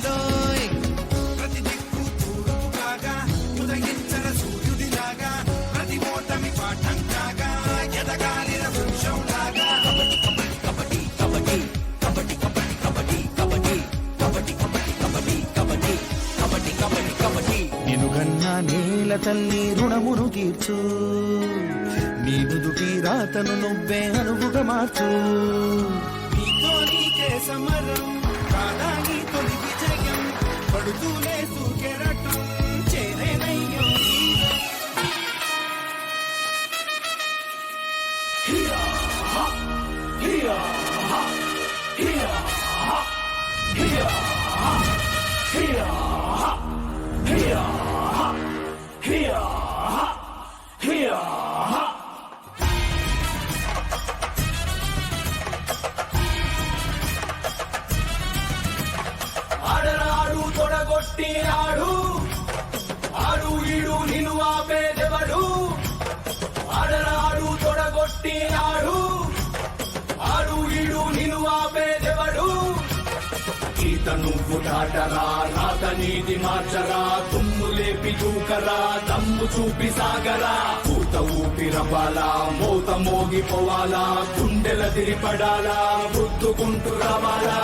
రాగాలోయ్ ప్రతి దిక్కు తూర్పుగా ఉదయించర సూర్యుడిలాగా ప్రతి ఓటమి పాఠం కాగా ఎదగాలిన వృక్షం లాగా కబడ్డీ కబడ్డీ కబడ్డీ కబడ్డీ కబడ్డీ కబడ్డీ కబడ్డీ కబడ్డీ కబడ్డీ కబడ్డీ కబడ్డీ కబడ్డీ నినుగన్నా నేల తల్లి రుణమును తీర్చు నీ నుదుటి రాతను నువ్వే అనువుగా మార్చు నీతో నీకే సమరం కాదా నీ తొలి విజయం పడుతూనే సూకెరటం చేరేనయ్యో ఆడరాడు తొడగొట్టినాడు ఆడు ఈడు నిన్ను ఆపేదెవడు ఆడరాడు తొడగొట్టినాడు ఆడు ఈడు నిన్ను ఆపేదెవడు గీత నువ్వు దాటరా రాత నీది మార్చరా తుమ్ము లేపి దూకరా దమ్ము చూపి సాగరా పూత ఊపిరవ్వాలా మోత మోగిపోవాలా గుండెల తిరిపడాలా గుద్దుకుంటూ రావాలా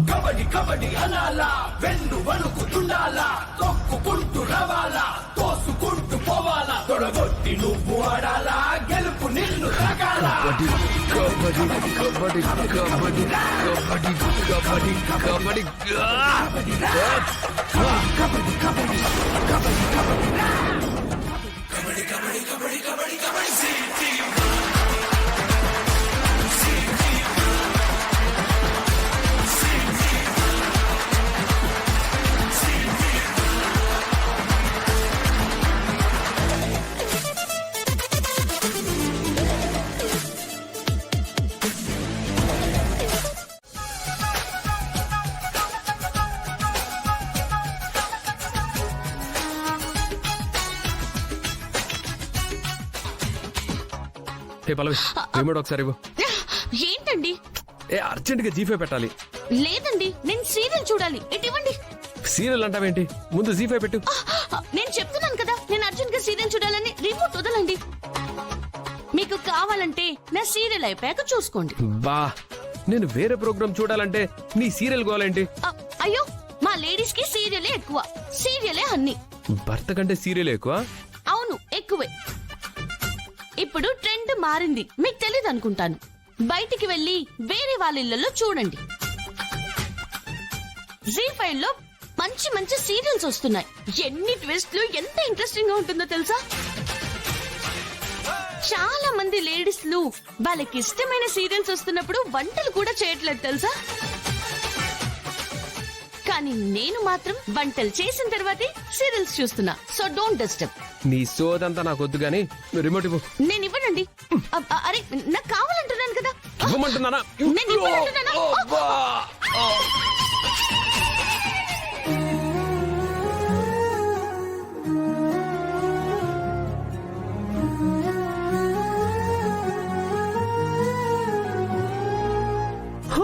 కబడ్డీ కబడ్డీ అనాలా వెన్ను వణుకుతుండాలా తొక్కుకుంటూ రవాలా తోసుకుంటూ పోవాలా తొడగొట్టి నువ్వు ఆడాలా గెలుపు నిన్ను తాకాలా కబడ్డీ కబడ్డీ కబడ్డీ కబడ్డీ కబడ్డీ కబడ్డీ ఏ పల్లవి రిమోట్ ఒకసారి ఇవ్వు. ఏంటండి? ఏ అర్జెంట్ గా జీఫై పెట్టాలి. లేదండి, నేను సీరియల్ చూడాలి. ఇవ్వండి. సీరియల్ అంటావేంటి? ముందు జీఫై పెట్టు. నేను చెప్తున్నాను కదా, నేను అర్జెంట్ గా సీరియల్ చూడాలని. రిమోట్ వదలండి. మీకు కావాలంటే నా సీరియల్ అయిపోయాక చూసుకోండి. బా, నేను వేరే ప్రోగ్రామ్ చూడాలంటే నీ సీరియల్ గోలేంటి? అయ్యో, మా లేడీస్ కి సీరియలే ఎక్కువ. సీరియలే అన్ని. భర్త కంటే సీరియల్ ఎక్కువ? అవును, ఎక్కువే. ఇప్పుడు ట్రెండ్ మారింది, మీకు తెలీదు అనుకుంటాను. బయటికి వెళ్లి వేరే వాళ్ళ ఇళ్లలో చూడండి. జీ5 లో మంచి మంచి సీరియల్స్ వస్తున్నాయి. ఎన్ని ట్విస్ట్లు, ఎంత ఇంట్రెస్టింగ్ గా ఉంటుందో తెలుసా? చాలా మంది లేడీస్లు వాళ్ళకి ఇష్టమైన సీరియల్స్ వస్తున్నప్పుడు వంటలు కూడా చేయట్లేదు తెలుసా? కానీ నేను మాత్రం వంటలు చేసిన తర్వాతే సీరియల్స్ చూస్తున్నా. So don't disturb. నీ సోదంతా నాకు వద్దు గానీ రిమోట్ ఇవ్వు. నేను ఇవ్వనండి. అరే, నాకు కావాలంటున్నాను కదా. ఇవ్వమంటున్నానా? నేను ఇవ్వనంటున్నానా?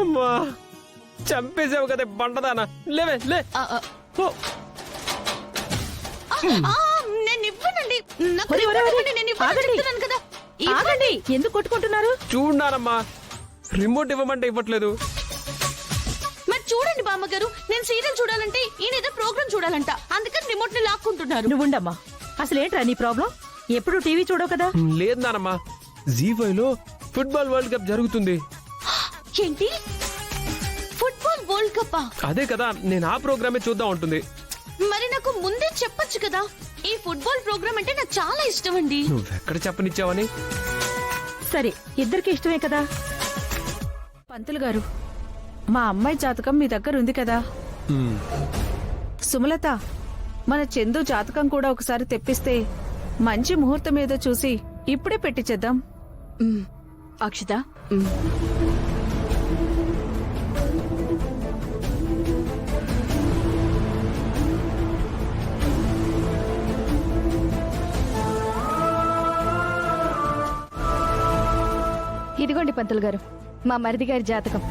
అమ్మా, చంపేసావు కదా బండదానా. లేవే లే. నేను ఇవ్వనండి. నాకు ఇవ్వనండి. నేను ఇవ్వనంటున్నాను కదా. ఆగండి, ఎందుకు కొట్టుకుంటున్నారు? చూడానమ్మా, రిమోట్ ఇవ్వమంటే ఇవ్వట్లేదు. మరి చూడండి బామ్మగారు, నేను సీరియల్ చూడాలంటే ఈయన ఏదో ప్రోగ్రామ్ చూడాలంట. అందుకని రిమోట్ ని లాక్కుంటున్నారు. నువ్వు ఉండమ్మా. అసలేంట్రా నీ ప్రాబ్లం? ఎప్పుడు టీవీ చూడవు కదా? లేదు నానమ్మా, జీ5 లో ఫుట్బాల్ వరల్డ్ కప్ జరుగుతుంది. ఏంటి? Football world cup? అదే కదా, నేను ఆ ప్రోగ్రామే చూద్దాం ఉంటుంది. మరి నాకు ముందే చెప్పొచ్చు కదా. ఈ ఫుట్బాల్ ప్రోగ్రామ్ అంటే నాకు చాలా ఇష్టం అండి. నువ్వెక్కడ చెప్పనిచ్చావని? సరే, ఇద్దరికి ఇష్టమే కదా. పంతులు గారు, మా అమ్మాయి జాతకం మీ దగ్గర ఉంది కదా. సుమలత, మన చందు జాతకం కూడా ఒకసారి తెప్పిస్తే మంచి ముహూర్తం ఏదో చూసి ఇప్పుడే పెట్టించేద్దాం. అక్షిత ఇదిగోండి పంతులు గారు, మా మరిది గారి జాతకం.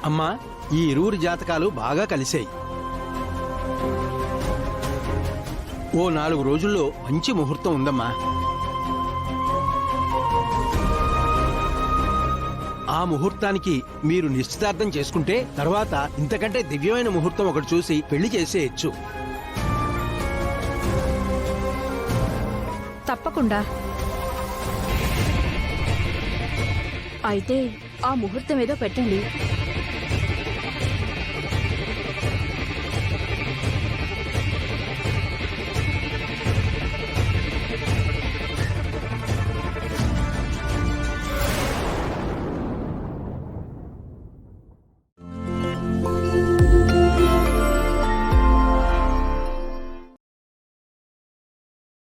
అమ్మా, ఈ ఇరువురి జాతకాలు బాగా కలిశాయి. ఓ 4 రోజుల్లో మంచి ముహూర్తం ఉందమ్మా. ఆ ముహూర్తానికి మీరు నిశ్చితార్థం చేసుకుంటే తర్వాత ఇంతకంటే దివ్యమైన ముహూర్తం ఒకటి చూసి పెళ్లి చేసేయచ్చు. తప్పకుండా. అయితే ఆ ముహూర్తం ఏదో పెట్టండి.